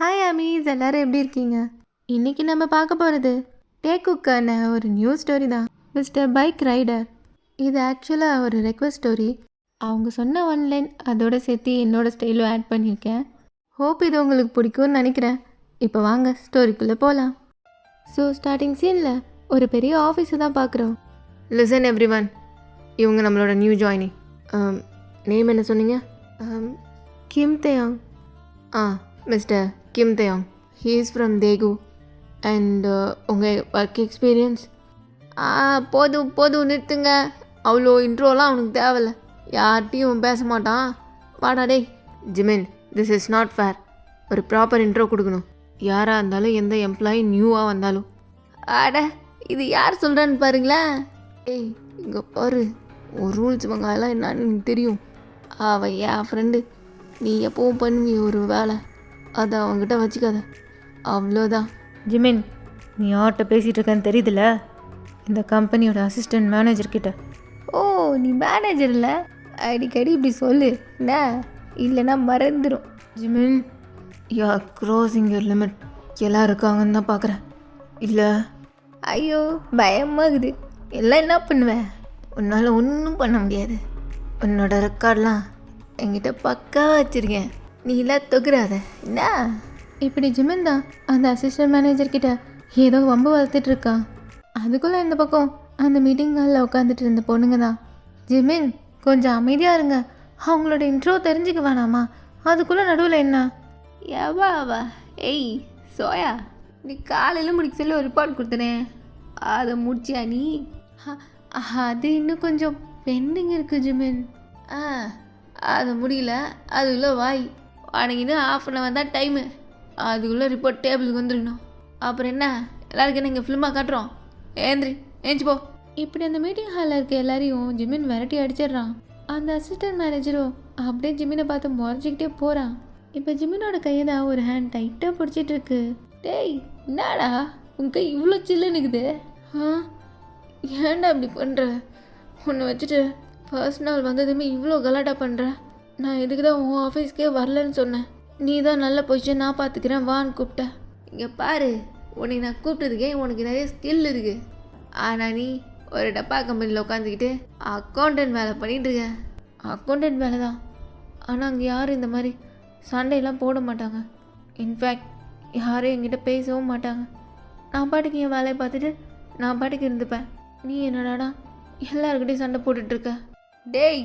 Hi Amish, எல்லாரும் எப்படி இருக்கீங்க? இன்னைக்கு நம்ம பார்க்க போகிறது டேக்குக்கான ஒரு நியூ ஸ்டோரி தான். Mister bike rider. இது ஆக்சுவலாக ஒரு ரெக்வஸ்ட் ஸ்டோரி. அவங்க சொன்ன ஒன்லைன் அதோட சேர்த்து என்னோட ஸ்டைலும் ஆட் பண்ணியிருக்கேன். ஹோப் இது உங்களுக்கு பிடிக்கும்னு நினைக்கிறேன். இப்போ வாங்க ஸ்டோரிக்குள்ளே போகலாம். ஸோ ஸ்டார்டிங் சீனில் ஒரு பெரிய ஆஃபீஸை தான் பார்க்குறோம். லிசன் எவ்ரி ஒன், இவங்க நம்மளோட நியூ ஜாயினிங். நேம் என்ன சொன்னீங்க? Kim Taeyang. Mister Kim Taeyang. He is from Daegu. And உங்கள் ஒர்க் எக்ஸ்பீரியன்ஸ்? போதும் நிறுத்துங்க. அவ்வளோ இன்ட்ரோலாம் அவனுக்கு தேவையில்ல. யார்கிட்டையும் பேச மாட்டான். வாடா டேய். Jimin, this is not fair. ஒரு ப்ராப்பர் இன்ட்ரோ கொடுக்கணும். யாராக இருந்தாலும், எந்த எம்ப்ளாயி நியூவாக வந்தாலும். இது யார் சொல்கிறான்னு பாருங்களேன். ஏய் இங்கே பாரு, ஒரு ரூல்ஸ் எல்லாம் என்னன்னு எனக்கு தெரியும். அவள் என் ஃப்ரெண்டு. நீ எப்பவும் பண்ணுவி ஒரு வேலை, அதை அவங்ககிட்ட வச்சுக்காத, அவ்வளோதான். ஜிமின், நீ யார்கிட்ட பேசிகிட்டு இருக்கன்னு தெரியுதுல்ல? இந்த கம்பெனியோட அசிஸ்டன்ட் மேனேஜர்கிட்ட. ஓ, நீ மேனேஜர் இல்லை? அடிக்கடி இப்படி சொல்லு என்ன, இல்லைன்னா மறந்துடும். Jimin, you are crossing your limit. எல்லாம் இருக்காங்கன்னு தான் பார்க்குறேன். இல்லை? ஐயோ பயமாகுது. எல்லாம் என்ன பண்ணுவேன்? உன்னால் ஒன்றும் பண்ண முடியாது. உன்னோட ரெக்கார்ட்லாம் என்கிட்ட பக்கா வச்சுருக்கேன். நீ எல்லாம் தொகுறாத என்ன. இப்படி ஜிமின் தான் அந்த அசிஸ்டன்ட் மேனேஜர்கிட்ட ஏதோ வம்பு வளர்த்துட்டு இருக்கான். அதுக்குள்ளே இந்த பக்கம் அந்த மீட்டிங் ஹாலில் உட்காந்துட்டு இருந்த பொண்ணுங்க தான். ஜிமின் கொஞ்சம் அமைதியாக இருங்க, அவங்களோட இன்ட்ரோ தெரிஞ்சுக்க வேணாமா? அதுக்குள்ளே நடுவில் என்ன? எவா ஏய் சோயா, நீ காலையில் முடிக்க சொல்லி ஒரு ரிப்போர்ட் கொடுத்தனேன், அதை முடிச்சியா நீ? அது இன்னும் கொஞ்சம் பெண்டிங் இருக்குது ஜிமின். அது முடியல, அதுக்குள்ளே வாய். உனக்கு இன்னும் ½ தான் டைமு. அதுக்குள்ளே ரிப்போர்ட் டேபிளுக்கு வந்துடணும். அப்புறம் என்ன, எல்லாருக்கும் என்ன இங்கே ஃபிலிமாக காட்டுறோம்? ஏஞ்சி போ. இப்படி அந்த மீட்டிங் ஹாலில் இருக்க எல்லாரையும் ஜிமின் விரட்டி அடிச்சிடுறான். அந்த அசிஸ்டன்ட் மேனேஜரும் அப்படியே ஜிமினை பார்த்து முறைச்சிக்கிட்டே போகிறான். இப்போ ஜிமினோட கையை தான் ஒரு ஹேண்ட் டைட்டாக பிடிச்சிட்டு இருக்கு. டேய் என்னடா உன் கை இவ்வளோ சில்லுன்னுக்குது? ஏன்டா அப்படி பண்ணுற? உன்னை வச்சுட்டு ஃபர்ஸ்ட் நாள் வந்ததுமே இவ்வளோ கலாட்டா பண்ணுற. நான் இதுக்கு தான் உன் ஆஃபீஸ்க்கே வரலன்னு சொன்னேன். நீ தான் நல்ல பொசிஷன், நான் பார்த்துக்கிறேன் வான்னு கூப்பிட்ட. இங்கே பாரு, உன்னை நான் கூப்பிட்டதுக்கே உனக்கு நிறைய ஸ்கில் இருக்குது. ஆனால் நீ ஒரு டப்பா கம்பெனியில் உட்காந்துக்கிட்டு அக்கௌண்டன்ட் வேலை பண்ணிகிட்ருக்க. அக்கௌண்டன்ட் வேலை தான், ஆனால் அங்கே யாரும் இந்த மாதிரி சண்டையெல்லாம் போட மாட்டாங்க. இன்ஃபேக்ட் யாரும் என்கிட்ட பேசவும் மாட்டாங்க. நான் பாட்டுக்கு என் வேலையை பார்த்துட்டு நான் பாட்டுக்கு இருந்துப்பேன். நீ என்னடாடா எல்லாருக்கிட்டையும் சண்டை போட்டுட்ருக்க. டேய்,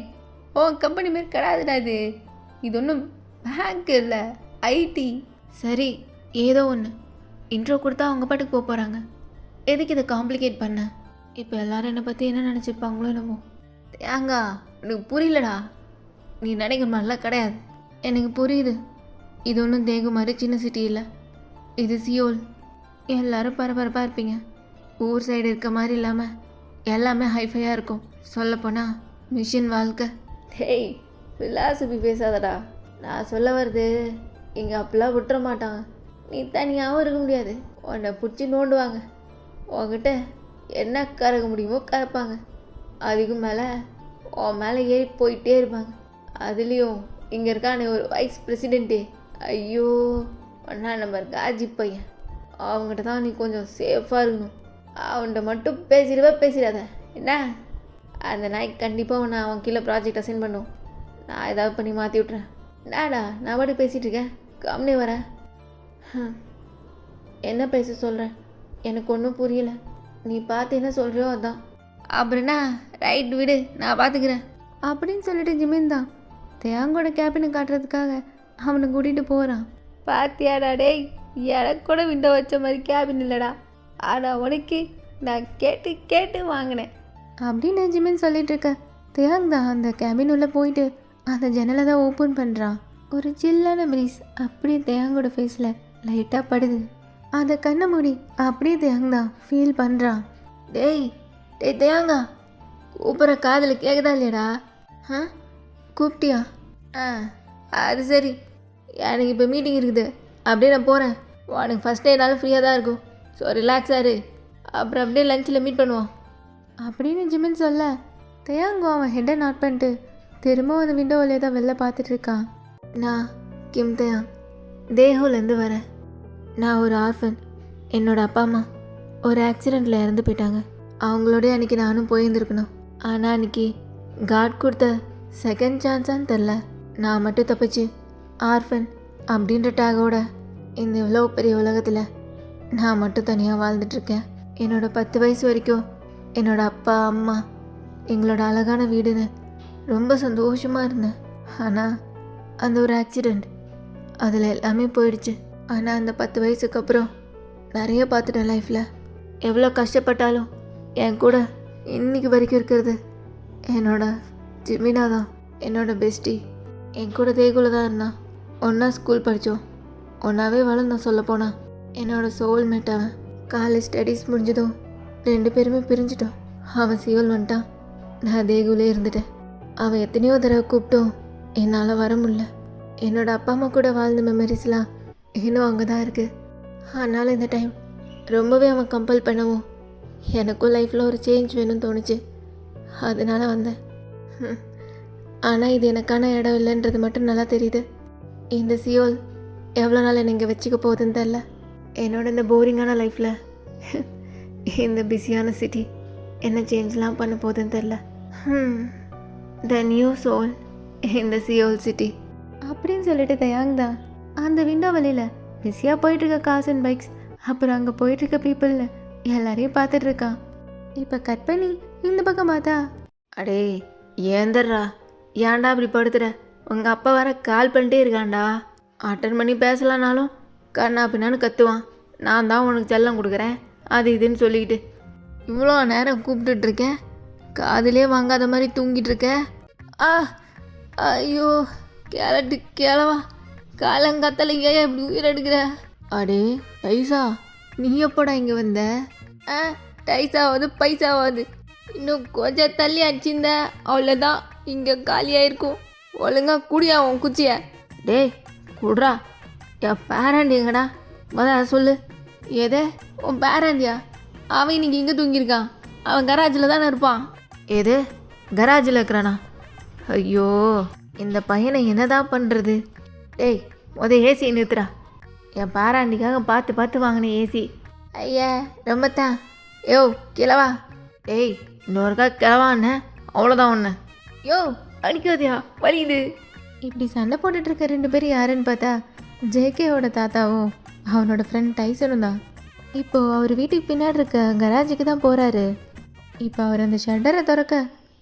உன் கம்பெனி மாரி கிடையாதுடா இது. இது ஒன்றும் பேங்க் இல்லை, ஐடி. சரி ஏதோ ஒன்று, இன்ட்ரோ கொடுத்தா அவங்க பாட்டுக்கு போக போகிறாங்க. எதுக்கு இதை காம்ப்ளிகேட் பண்ண? இப்போ எல்லோரும் என்னை பற்றி என்ன நினச்சிருப்பாங்களோ என்னமோ. தேங்கா, எனக்கு புரியலடா. நீ நினைக்கிற மாதிரிலாம் கிடையாது. எனக்கு புரியுது. இது ஒன்றும் தேகு மாதிரி சின்ன சிட்டி இல்லை, இது சியோல். எல்லோரும் பரபரப்பாக இருப்பீங்க. ஊர் சைடு இருக்க மாதிரி இல்லாமல் எல்லாமே ஹைஃபையாக இருக்கும். சொல்லப்போனால் மிஷின் வாழ்க்கை. டேய் ஃபிலாசபி பேசாதடா. நான் சொல்ல வருது, இங்கே அப்படிலாம் விட்டுற மாட்டாங்க. நீ தனியாகவும் இருக்க முடியாது. உன்னை பிடிச்சி நோண்டுவாங்க. உன்கிட்ட என்ன கறக்க முடியுமோ கறப்பாங்க. அதுக்கு மேலே உன் மேலே ஏறி போயிட்டே இருப்பாங்க. அதுலேயும் இங்கே இருக்கானே ஒரு வைஸ் பிரசிடெண்ட்டு, ஐயோ ஒன்றா நம்பர் காஜி பையன். அவங்ககிட்ட தான் நீ கொஞ்சம் சேஃபாக இருக்கணும். அவன்கிட்ட மட்டும் பேசிடாத என்ன. அந்த நாய்க்கு கண்டிப்பாக உன்னை அவன் கீழே ப்ராஜெக்ட் அசைன் பண்ணும். நான் ஏதாவது பண்ணி மாற்றி விட்றேன். என்னடா நான் பாட்டு பேசிகிட்டு இருக்கேன், கம்னே வரேன். என்ன பேச சொல்கிறேன்? எனக்கு ஒன்றும் புரியல. நீ பார்த்து என்ன சொல்கிறியோ அதான். அப்புறம் என்ன, ரைட் விடு, நான் பார்த்துக்கிறேன் அப்படின்னு சொல்லிட்டு ஜிமின் தான் தேங்கோட கேபினை காட்டுறதுக்காக அவனை கூட்டிகிட்டு போகிறான். பார்த்தியாடா டேய், எனக்கு கூட விண்டோ வச்ச மாதிரி கேபின் இல்லைடா. ஆனால் உனக்கு நான் கேட்டு வாங்கினேன் அப்படின்னு ஜிமின் சொல்லிட்டு இருக்க தேங் தான் அந்த கேபின் உள்ளே போயிட்டு அந்த ஜன்னலை தான் ஓப்பன் பண்ணுறான். ஒரு சில்லான ப்ரீஸ் அப்படியே தேங்கோட ஃபேஸில் லைட்டாக படுது. அந்த கண்ணை மூடி அப்படியே தேங் தான் ஃபீல் பண்ணுறான். டேய் தேங்கா, கூப்பிட்ற காதில் கேட்குதா இல்லையடா? கூப்பிட்டியா? அது சரி, எனக்கு இப்போ மீட்டிங் இருக்குது, அப்படியே நான் போகிறேன். உனக்கு ஃபஸ்ட் டேனாலும் ஃப்ரீயாக தான் இருக்கும். ஸோ ரிலாக்ஸாக இரு. அப்புறம் அப்படியே லஞ்சில் மீட் பண்ணுவோம் அப்படின்னு ஜிமின் சொல்ல தேயாங்கோ அவன் ஹெட்டை நாட் பண்ணிட்டு திரும்ப அந்த விண்டோ வழியாக தான் வெளில பார்த்துட்ருக்கான். நான் கிம் தேயாங், தேஹோலேருந்து வரேன். நான் ஒரு ஆர்ஃபன். என்னோட அப்பா அம்மா ஒரு ஆக்சிடெண்ட்டில் இறந்து போயிட்டாங்க. அவங்களோடய அன்றைக்கி நானும் போயிருந்துருக்கணும். ஆனால் அன்றைக்கி காட் கொடுத்த செகண்ட் சான்ஸான்னு தெரில, நான் மட்டும் தப்பிச்சு ஆர்ஃபன் அப்படின்ற டேகோட இந்த இவ்வளோ பெரிய உலகத்தில் நான் மட்டும் தனியாக வாழ்ந்துட்டுருக்கேன். என்னோடய 10 வயசு வரைக்கும் என்னோடய அப்பா அம்மா எங்களோட அழகான வீடுன்னு ரொம்ப சந்தோஷமாக இருந்தேன். ஆனால் அந்த ஒரு ஆக்சிடெண்ட் அதில் எல்லாமே போயிடுச்சு. ஆனால் அந்த 10 வயசுக்கு அப்புறம் நிறைய பார்த்துட்டேன் லைஃப்பில். எவ்வளோ கஷ்டப்பட்டாலும் என் கூட இன்னைக்கு வரைக்கும் இருக்கிறது என்னோட ஜிமினா தான். என்னோட பெஸ்டி என் கூட தேகுல தான் இருந்தான். ஒன்றா ஸ்கூல் படித்தோம், ஒன்றாவே வளர்ந்தோம். சொல்லப்போனால் என்னோட சோல்மேட் அவன். காலேஜ் ஸ்டடீஸ் முடிஞ்சதும் 2 பேருமே பிரிஞ்சிட்டோம். அவன் சியோல் வந்துட்டான், நான் தேகுலே இருந்துட்டேன். அவன் எத்தனையோ தடவை கூப்பிட்டோம், என்னால் வர முடியல. என்னோட அப்பா அம்மா கூட வாழ்ந்த மெமரிஸ்லாம் இன்னும் அங்கே தான் இருக்குது. ஆனாலும் இந்த டைம் ரொம்பவே அவன் கம்பல் பண்ணவும் எனக்கும் லைஃப்பில் ஒரு சேஞ்ச் வேணும்னு தோணுச்சு. அதனால வந்தேன். ஆனால் இது எனக்கான இடம் இல்லைன்றது மட்டும் நல்லா தெரியுது. இந்த சியோல் எவ்வளோ நாள் என்னை இங்கே வச்சுக்க போகுதுன்னு தெரில. என்னோட இந்த போரிங்கான லைஃப்பில் இந்த பிஸியான சிட்டி என்ன சேஞ்ச்லாம் பண்ண போகுதுன்னு தெரில. த நியூ சோல் இந்த சியோல் சிட்டி அப்படின்னு சொல்லிட்டு தயாங் தான் அந்த விண்டோ வழியில் பிஸியாக போயிட்டுருக்க கார்ஸ் அண்ட் பைக்ஸ், அப்புறம் அங்கே போயிட்டுருக்க பீப்புள் எல்லாரையும் பார்த்துட்டு இருக்கான். இப்போ கட் பண்ணி இந்த பக்கம் பார்த்தா, அடே ஏந்தர்றா, ஏன்டா அப்படி படுத்துற? உங்கள் அப்பா வர கால் பண்ணிட்டே இருக்கான்டா. அட்டன் பண்ணி பேசலானாலும் கண்ணா பின்னான்னு கத்துவான். நான் தான் உனக்கு செல்லம் கொடுக்குறேன் அது இதுன்னு சொல்லிக்கிட்டு இவ்வளோ நேரம் கூப்பிட்டுட்ருக்கேன், காதிலே வாங்காத மாதிரி தூங்கிட்டு இருக்க. ஐயோ கேளட்டு கேளவா, காலங்கத்தலைங்க இப்படி உயிர் எடுக்கிற. அடே டைசா, நீ எப்படா இங்கே வந்த? டைஸாவது பைசாவாது இன்னும் கொஞ்சம் தள்ளி அடிச்சிருந்த அவ்வளோதான், இங்கே காலியாயிருக்கும். ஒழுங்கா குடியா உன் குச்சிய. டேய் குட்ரா, என் பேரண்டிங்கடா, முதல்ல சொல்லு. எதே உன் பேரண்டியா? அவன் இன்னைக்கு இங்கே தூங்கியிருக்கான், அவன் கராஜில் தானே இருப்பான். எது கராஜில் இருக்கிறானா? ஐயோ இந்த பையனை என்னதான் பண்ணுறது? டேய் ஏசி நிறுத்துறா. என் பேராண்டிக்காக பார்த்து பார்த்து வாங்கினேன் ஏசி. ஐயா ரொம்ப தான். யோ கிளவா. டேய் இன்னொருக்கா கிளவான்னு அவ்வளோதான் ஒன்று. யோ அடிக்காதியா வலியுது. இப்படி சண்டை போட்டுட்டு இருக்க 2 பேர் யாருன்னு பார்த்தா ஜேகேவோட தாத்தாவும் அவனோட ஃப்ரெண்ட் டைசனும் தான். இப்போது அவர் வீட்டுக்கு பின்னாடி இருக்க கராஜுக்கு தான் போகிறாரு. இப்போ அவர் அந்த ஷட்டரை திறக்க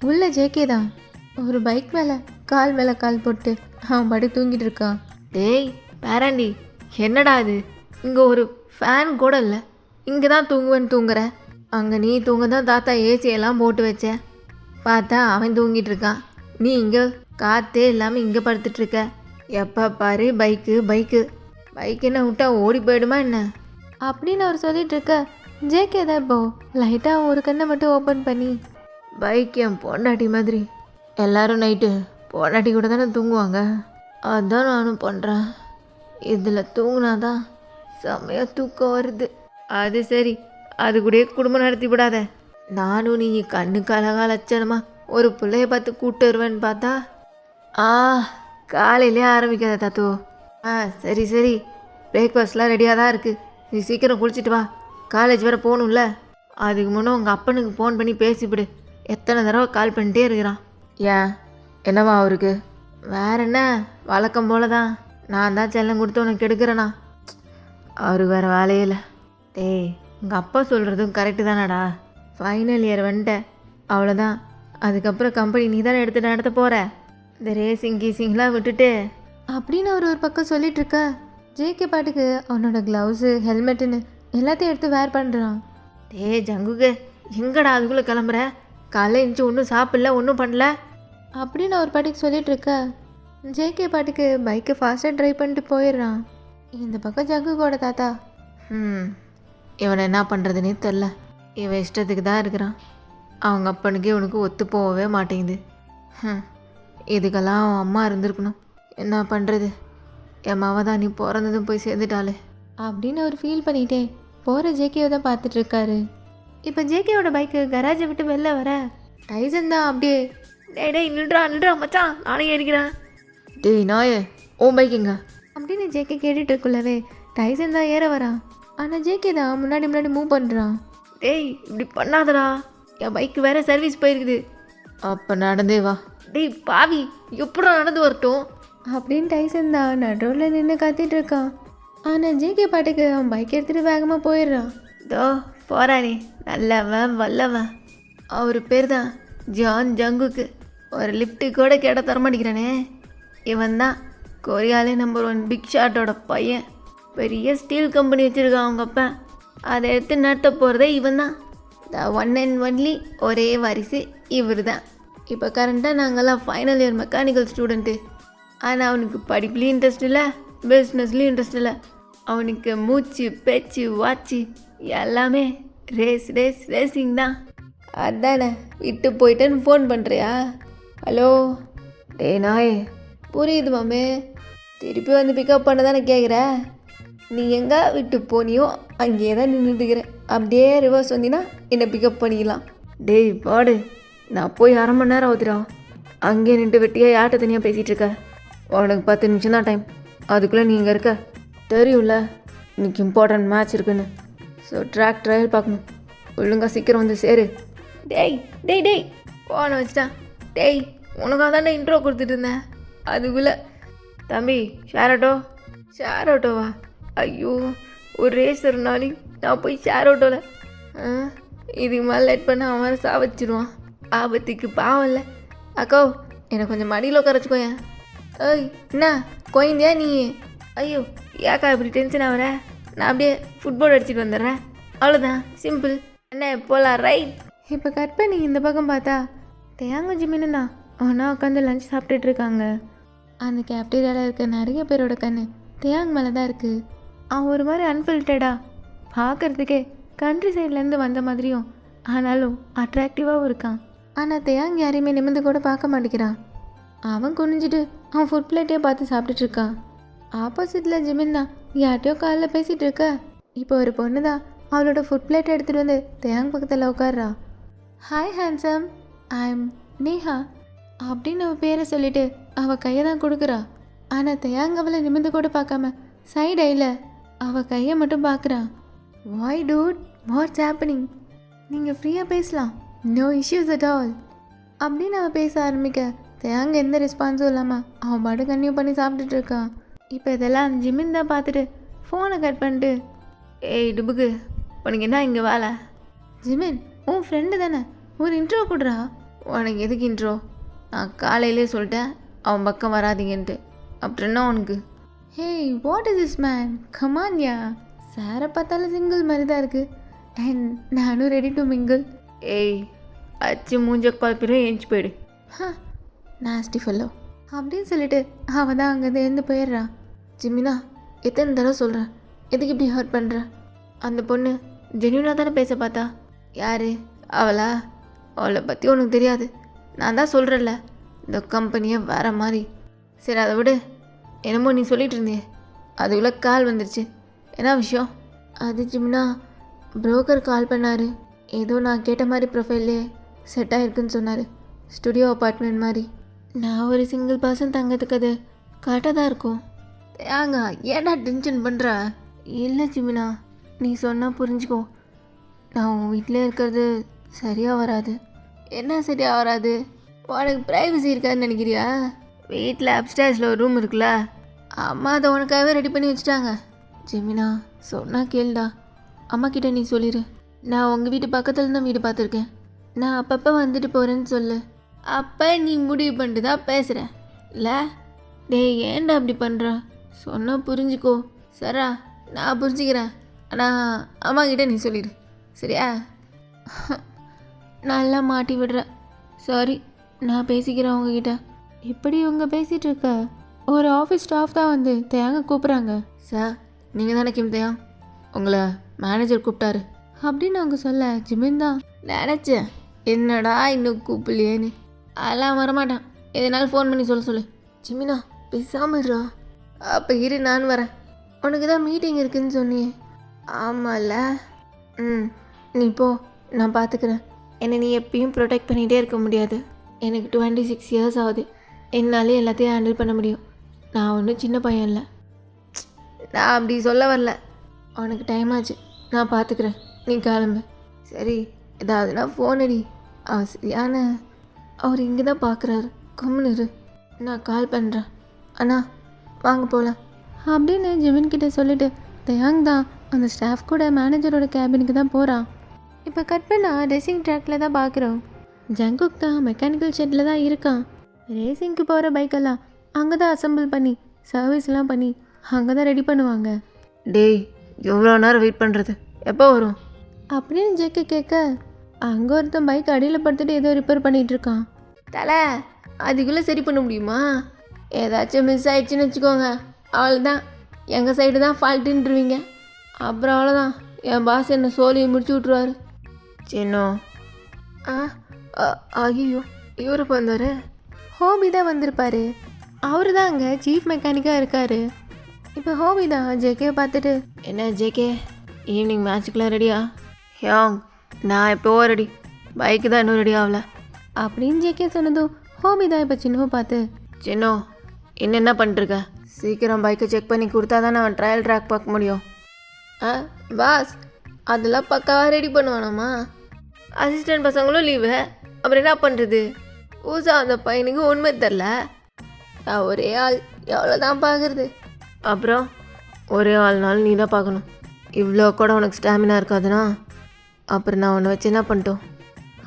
உள்ள ஜேகே தான் ஒரு பைக் மேலே கால் போட்டு அவன் படி தூங்கிட்டு இருக்கான். டேய் பேராண்டி என்னடா இது, இங்கே ஒரு ஃபேன் கூட இல்லை, இங்கே தான் தூங்குவேன்னு தூங்குற. அங்கே நீ தூங்க தான் தாத்தா ஏசியெல்லாம் போட்டு வச்சேன், பார்த்தா அவன் தூங்கிட்டு இருக்கான். நீ இங்கே காற்றே இல்லாமல் இங்கே படுத்துட்ருக்க. எப்போ பாரு பைக்குன்னு விட்டா ஓடி போயிடுமா என்ன? அப்படின்னு அவர் சொல்லிட்டு இருக்க ஜேகே தான் இப்போ லைட்டாக ஒரு கண்ணை மட்டும் ஓப்பன் பண்ணி, பைக் என் பொண்டாட்டி மாதிரி, எல்லோரும் நைட்டு பொண்டாட்டி கூட தானே தூங்குவாங்க, அதுதான் நானும் பண்ணுறேன். இதில் தூங்குனாதான் செம்மையாக தூக்கம் வருது. அது சரி, அது கூடயே குடும்பம் நடத்தி விடாத. நானும் நீ கண்ணுக்கு அழகா லட்சணமா ஒரு பிள்ளைய பார்த்து கூப்பிட்டு வருவேன்னு பார்த்தா காலையிலே ஆரம்பிக்காத தாத்தோ. சரி பிரேக்ஃபாஸ்ட்லாம் ரெடியாக தான் இருக்குது, நீ சீக்கிரம் குளிச்சுட்டு வா, காலேஜ் வேறு போகணும்ல. அதுக்கு முன்னே உங்கள் அப்பனுக்கு ஃபோன் பண்ணி பேசிவிடு, எத்தனை தடவை கால் பண்ணிட்டே இருக்கிறான். ஏன் என்னவா அவருக்கு? வேற என்ன, வழக்கம் போல தான். நான் தான் செல்லம் கொடுத்து உனக்கு எடுக்கிறேண்ணா. அவருக்கு வேறு வேலையே இல்லை. டேய் உங்கள் அப்பா சொல்கிறதும் கரெக்டு தானடா. ஃபைனல் இயர் வந்துட்டேன், அவ்வளோதான். அதுக்கப்புறம் கம்பெனி நீ தானே எடுத்து நடத்த போகிற. இந்த ரேசிங் கீசிங்லாம் விட்டுட்டு அப்படின்னு அவர் ஒரு பக்கம் சொல்லிட்டு இருக்க ஜேகே பாட்டுக்கு அவனோட க்ளவுஸு ஹெல்மெட்டுன்னு எல்லாத்தையும் எடுத்து வேர் பண்ணுறான். டேய் ஜங்குக்கு எங்கடா அதுக்குள்ளே கிளம்புற? காலைல எழுந்துச்சி ஒன்றும் சாப்பிடல, ஒன்றும் பண்ணல அப்படின்னு அவர் பாட்டுக்கு சொல்லிட்டு இருக்க ஜேகே பாட்டுக்கு பைக்கை ஃபாஸ்ட்டாக ட்ரைவ் பண்ணிட்டு போயிடுறான். இந்த பக்கம் ஜங்குக்கோட தாத்தா, இவனை என்ன பண்ணுறதுனே தெரில, இவன் இஷ்டத்துக்கு தான் இருக்கிறான். அவங்க அப்பனுக்கு இவனுக்கு ஒத்து போகவே மாட்டேங்குது. இதுக்கெல்லாம் அவன் அம்மா இருந்திருக்கணும். என்ன பண்ணுறது, என் மாவை தான் நீ பிறந்ததும் போய் சேர்ந்துட்டாளே அப்படின்னு அவர் ஃபீல் பண்ணிகிட்டே போகிற ஜேகேவை தான் பார்த்துட்டு இருக்காரு. இப்போ ஜேகேவோட பைக்கு கராஜை விட்டு வெளில வர டைசன் தான் அப்படியே, டேய் நில்றா மச்சான், நானே ஏறிக்கிறேன். டேய் நாயே, ஓ பைக்குங்க. அப்படின்னு ஜேகே கேட்டுட்டு இருக்குள்ளவே டைசன் தான் ஏற வரான். ஆனால் ஜேகே தான் முன்னாடி முன்னாடி மூவ் பண்ணுறான். டேய் இப்படி பண்ணாதடா, என் பைக்கு வேற சர்வீஸ் போயிருக்குது. அப்போ நடந்தே வா. டேய் பாவி, எப்படா நடந்து வரட்டும்? அப்படின்னு டைசன் தான் நடுவில் நின்று கத்திட்டு இருக்கான். ஆனால் ஜேகே பாட்டுக்கு அவன் பைக் எடுத்துகிட்டு வேகமாக போயிடுறான். தோ போறானே நல்லவன் வல்லவன். அவர் பேர் தான் ஜான் ஜங்குக்கு. ஒரு லிஃப்ட்டு கூட கேட்ட தரமாட்டேங்கிறானே. இவன் தான் கொரியாலே நம்பர் 1 பிக் ஷாட்டோட பையன். பெரிய ஸ்டீல் கம்பெனி வச்சுருக்கான் அவங்க அப்பா. அதை எடுத்து நடத்த போகிறதே இவன் தான். த ஒன் அண்ட் ஒன்லி ஒரே வாரிசு இவர் தான். இப்போ கரண்ட்டாக நாங்கள்லாம் ஃபைனல் இயர் மெக்கானிக்கல் ஸ்டூடெண்ட்டு. ஆனால் அவனுக்கு படிப்புலேயும் இன்ட்ரெஸ்ட் இல்லை, பிஸ்னஸ்லேயும் இன்ட்ரெஸ்ட் இல்லை. அவனுக்கு மூச்சு பேச்சு வாட்சி எல்லாமே ரேசிங் தான். அதானே விட்டு போயிட்டேன்னு ஃபோன் பண்ணுறியா? ஹலோ டே நாயே, புரியுது மாமே. திருப்பி வந்து பிக்கப் பண்ண தானே கேட்குற. நீ எங்கே விட்டு போனியோ அங்கேயே தான் நின்றுட்டுக்கிற. அப்படியே ரிவர்ஸ் வந்தீங்கன்னா என்னை பிக்கப் பண்ணிக்கலாம். டேய் பாடு, நான் போய் 1/2 மணி நேரம் ஆகுதுடா. அங்கேயே நின்று வெட்டியாக யார்கிட்ட தனியாக பேசிகிட்டு இருக்க? உனக்கு 10 நிமிஷம் தான் டைம். அதுக்குள்ளே நீ இங்கே இருக்க. தெரியும்ல இன்னைக்கு இம்பார்ட்டன்ட் மேட்ச் இருக்குன்னு. ஸோ ட்ராக் ட்ரையல் பார்க்கணும். ஒழுங்கா சீக்கிரம் வந்து சேரு. டேய் டேய் டேய் போன வச்சுட்டான். டேய் உனக்காக தானே இன்ட்ரோ கொடுத்துட்டு இருந்தேன். அதுக்குள்ளே தம்பி ஷேர் ஆட்டோவா? ஐயோ, ஒரு ரேசர்னாலையும் நான் போய் ஷேர் ஆட்டோவில் இதுக்கு மேலே லேட் பண்ண அவன் வேறு சாவச்சிடுவான். ஆபத்துக்கு பாவம் இல்லை. அக்கோ என்னை கொஞ்சம் மடியில் உட்காரச்சுக்கோயேன். ஏய் என்ன கோயந்தியா நீ? ஐயோ ஏக்கா இப்படி டென்ஷன் ஆகிற? நான் அப்படியே ஃபுட்பால் அடிச்சுட்டு வந்துடுறேன். அவ்வளோதான், சிம்பிள். என்ன போகலாம் ரைட். இப்போ கட் பண்ணி இந்த பக்கம் பார்த்தா தேங்காய் ஜிமின்னு தான் ஒன்றா உட்காந்து லஞ்ச் சாப்பிட்டுட்டு இருக்காங்க. அந்த கேஃப்டீரியாவில் இருக்க நிறைய பேரோட கண் தேயாங் மேலே தான் இருக்குது. அவன் ஒரு மாதிரி அன்ஃபில்டர்டாக பார்க்குறதுக்கே கண்ட்ரி சைட்லேருந்து வந்த மாதிரியும் ஆனாலும் அட்ராக்டிவாகவும் இருக்கான். ஆனால் தேயாங் யாரையுமே நிமிர்ந்து கூட பார்க்க மாட்டேங்கிறான். அவன் குனிஞ்சிட்டு அவன் ஃபுட் பிளேட்டையே பார்த்து சாப்பிட்டுட்டு இருக்கான். ஆப்போசிட்டில் ஜிமின் தான் யார்ட்டையோ காலில் பேசிகிட்டு இருக்க. இப்போ ஒரு பொண்ணு தான் அவளோட ஃபுட் பிளேட்டை எடுத்துகிட்டு வந்து தேயாங் பக்கத்தில் உட்கார்றா. Hi handsome, I am Neha அப்படின்னு அவள் பேரை சொல்லிட்டு அவள் கையை தான் கொடுக்குறா. ஆனால் தேயாங் அவளை நிமிர்ந்து கூட பார்க்காம சைட் ஐயில் அவள் கையை மட்டும் பார்க்குறான். வாய் டூட், வாட்ஸ் ஹேப்பனிங்? நீங்கள் ஃப்ரீயாக பேசலாம், நோ இஷ்யூஸ் அட் ஆல் அப்படின்னு அவள் பேச ஆரம்பிக்க தேயாங் எந்த ரெஸ்பான்ஸும் இல்லாமல் அவன் பாட்டு கன்டினியூ பண்ணி சாப்பிட்டுட்டு இருக்கான். இப்போ இதெல்லாம் ஜிமின் தான் பார்த்துட்டு ஃபோனை கட் பண்ணிட்டு, ஏய் டுபுக்கு, உனக்கு என்ன இங்கே வேலை? ஜிமின் உன் ஃப்ரெண்டு தானே, ஒரு இன்ட்ரோ கொடுறா. உனக்கு எதுக்கு இன்ட்ரோ? நான் காலையிலே சொல்லிட்டேன் அவன் பக்கம் வராதிங்கன்ட்டு. அப்புறம் என்ன உனக்கு? Hey what is this man, கமான்யா. சாரை பார்த்தாலும் சிங்கிள் மாதிரி தான் இருக்குது. அண்ட் நானும் ரெடி டு மிங்கிள். ஏய் அச்சு மூஞ்ச குழப்பிடும், ஏஞ்சி போயிடு. நாஸ்டி ஃபெல்லோ அப்படின்னு சொல்லிட்டு அவன் தான் அங்கேருந்து எழுந்து போயிடுறான். ஜிமினா, எத்தனை தடவை சொல்கிறேன், எதுக்கு இப்படி ஹர்ட் பண்ணுற? அந்த பொண்ணு ஜென்யூனாக தானே பேச பார்த்தா. யார் அவளா? அவளை பற்றி உனக்கு தெரியாது. நான் தான் சொல்கிறேன்ல, இந்த கம்பெனியை வேறு மாதிரி. சரி அதை விடு. என்னமோ நீ சொல்லிகிட்டு இருந்தியே, அதுக்குள்ளே கால் வந்துருச்சு. என்ன விஷயம்? அது ஜிம்னா புரோக்கர் கால் பண்ணார். ஏதோ நான் கேட்ட மாதிரி ப்ரொஃபைல்லே செட் ஆகிருக்குன்னு சொன்னார். ஸ்டுடியோ அப்பார்ட்மெண்ட் மாதிரி. நான் ஒரு சிங்கிள் பர்சன் தங்கிறதுக்கு அது கரெக்டாக தான் இருக்கும். ஏங்க ஏடா டென்ஷன் பண்ணுற? இல்லை ஜிமினா, நீ சொன்னால் புரிஞ்சுக்கோ. நான் உன் வீட்டில் இருக்கிறது சரியாக வராது. என்ன சரியாக வராது? உனக்கு ப்ரைவசி இருக்காதுன்னு நினைக்கிறியா? வீட்டில் அப்ஸ்டேர்ஸில் ஒரு ரூம் இருக்குல்ல, அம்மா அதை உனக்காகவே ரெடி பண்ணி வச்சுட்டாங்க. ஜெமினா சொன்னால் கேளுடா. அம்மா கிட்ட நீ சொல்லிடு, நான் உங்கள் வீட்டு பக்கத்தில் தான் வீடு பார்த்துருக்கேன். நான் அப்பப்போ வந்துட்டு போகிறேன்னு சொல்லு. அப்போ நீ முடிவு பண்ணிட்டு தான் பேசுகிற இல்லை? டேய் ஏன்டா அப்படி பண்ணுற? சொன்னால் புரிஞ்சுக்கோ. சரா நான் புரிஞ்சுக்கிறேன். ஆனால் அம்மா கிட்டே நீ சொல்லிடு, சரியா? நல்லா மாட்டி விடுற. சாரி, நான் பேசிக்கிறேன் உங்ககிட்ட. இப்படி இவங்க பேசிகிட்டு இருக்க ஒரு ஆஃபீஸ் ஸ்டாஃப் தான் வந்து தேங்க கூப்பிட்றாங்க. சார் நீங்கள் தானே கிம் தேயா? உங்களை மேனேஜர் கூப்பிட்டாரு அப்படின்னு அவங்க சொல்ல ஜிமின் தான் நினச்சேன் என்னடா இன்னும் கூப்பிடலையேன்னு. அதெல்லாம் வரமாட்டான், எதனாலும் ஃபோன் பண்ணி சொல்லு. ஜிமினா பேசாமல் இருறா. அப்போ இரு நான் வரேன். உனக்கு தான் மீட்டிங் இருக்குதுன்னு சொன்னியே. ஆமாம்ல. நீ போ, நான் பார்த்துக்கிறேன். என்னை நீ எப்பயும் ப்ரொடெக்ட் பண்ணிகிட்டே இருக்க முடியாது. எனக்கு 26 இயர்ஸ் ஆகுது. என்னாலே எல்லாத்தையும் ஹேண்டில் பண்ண முடியும். நான் ஒன்றும் சின்ன பையன் இல்லை. நான் அப்படி சொல்ல வரல. உனக்கு டைம் ஆச்சு, நான் பார்த்துக்கிறேன், நீ கிளம்பு. சரி, ஏதாவதுனா ஃபோன் அடி. அவர் சரியான அவர் இங்கே தான் பார்க்குறாரு, கம்முன்னு இரு, நான் கால் பண்ணுறேன். அண்ணா வாங்க போகலாம் அப்படின்னு ஜிமின் கிட்ட சொல்லிட்டு தயாங் தான் அந்த ஸ்டாஃப் கூட மேனேஜரோட கேபினுக்கு தான் போகிறான். இப்போ கட் பண்ணால் ரேசிங் ட்ராக்கில் தான் பார்க்குறோம். ஜங்குக் தான் மெக்கானிக்கல் ஷெட்டில் தான் இருக்கான். ரேசிங்க்கு போகிற பைக்கெல்லாம் அங்கே தான் அசம்பிள் பண்ணி சர்வீஸ்லாம் பண்ணி அங்கே தான் ரெடி பண்ணுவாங்க. டேய், எவ்வளோ நேரம் வெயிட் பண்ணுறது, எப்போ வரும் அப்படின்னு ஜெக்கு கேட்க அங்கே ஒருத்தன் பைக் அடியில் படுத்துட்டு ஏதோ ரிப்பேர் பண்ணிகிட்டு இருக்கான். தலை, அதுக்குள்ளே சரி பண்ண முடியுமா? ஏதாச்சும் மிஸ் ஆயிடுச்சுன்னு வச்சுக்கோங்க, அவ்வளோதான், எங்கள் சைடு தான் ஃபால்ட்டுன்றுவீங்க. அப்புறம் அவ்வளோதான், என் பாஸ் என்னை சோழியை முடிச்சு விட்ருவாரு. சின்னோ. ஐயோ, இவரு வந்தாரு. ஹோபி தான் வந்திருப்பாரு. அவரு தான் அங்கே சீஃப் மெக்கானிக்காக இருக்கார். இப்போ ஹோபி தான் ஜேகே பார்த்துட்டு, என்ன ஜேகே, ஈவினிங் மேட்ச்சுக்கெலாம் ரெடியா? ஹியாங், நான் எப்போவோ ரெடி, பைக்கு தான் இன்னும் ரெடி ஆகல அப்படின்னு ஜேகே சொன்னதும் ஹோபி தான் இப்போ சின்னவை பார்த்து, சின்னோ இன்னும் என்ன பண்ணிட்டுருக்க? சீக்கிரம் பைக்கை செக் பண்ணி கொடுத்தா தானே அவன் ட்ரையல் ட்ராக் பார்க்க முடியும். பாஸ், அதெல்லாம் பக்காவாக ரெடி பண்ணுவானாமா? அசிஸ்டன்ட் பசங்களும் லீவு, அப்புறம் என்ன பண்ணுறது? ஊசா அந்த பையனுக்கு உண்மை தெரில. நான் ஒரே ஆள், எவ்வளோ தான் பார்க்குறது? அப்புறம் ஒரே ஆள்னாலும் நீ தான் பார்க்கணும். இவ்வளோ கூட உனக்கு ஸ்டாமினா இருக்காதுன்னா அப்புறம் நான் உன்னை வச்சு என்ன பண்ணிட்டோம்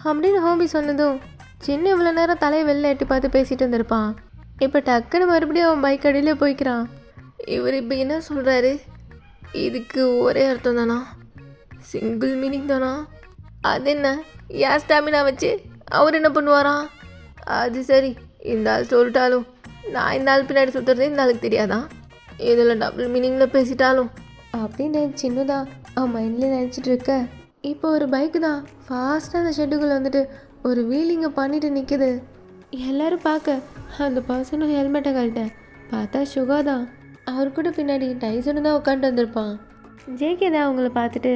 அப்படின்னு ஹோபி சொன்னதும் சின்ன இவ்வளோ நேரம் தலையை வெளில எட்டி பார்த்து பேசிகிட்டு இருந்திருப்பான். இப்போ டக்குன்னு மறுபடியும் அவன் பைக் அடியிலே போய்க்கிறான். இவர் இப்போ என்ன சொல்கிறாரு? இதுக்கு ஒரே அர்த்தம் தானா? சிங்கிள் மீனிங் தானா? அது என்ன, ஏன் ஸ்டாமினா வச்சு அவர் என்ன பண்ணுவாராம்? அது சரி, இந்த ஆள் சொல்லிட்டாலும் நான் இந்த ஆள் பின்னாடி சுற்றுறதே இந்த ஆளுக்கு தெரியாதான்? இதில் டபுள் மீனிங்கில் பேசிட்டாலும் அப்படின்னு சின்னதா அவன் மைண்ட்லேயே நினச்சிட்டு இருக்க, இப்போ ஒரு பைக்கு தான் ஃபாஸ்ட்டாக அந்த ஷெட்டுக்குள்ளே வந்துட்டு ஒரு வீலிங்கை பண்ணிட்டு நிற்குது. எல்லோரும் பார்க்க அந்த பர்சனும் ஹெல்மெட்டை கழட்டேன் பார்த்தா சுகா தான். அவர் கூட பின்னாடி டைசனு தான் உட்காந்து வந்திருப்பான். ஜேகே தான் அவங்கள பார்த்துட்டு,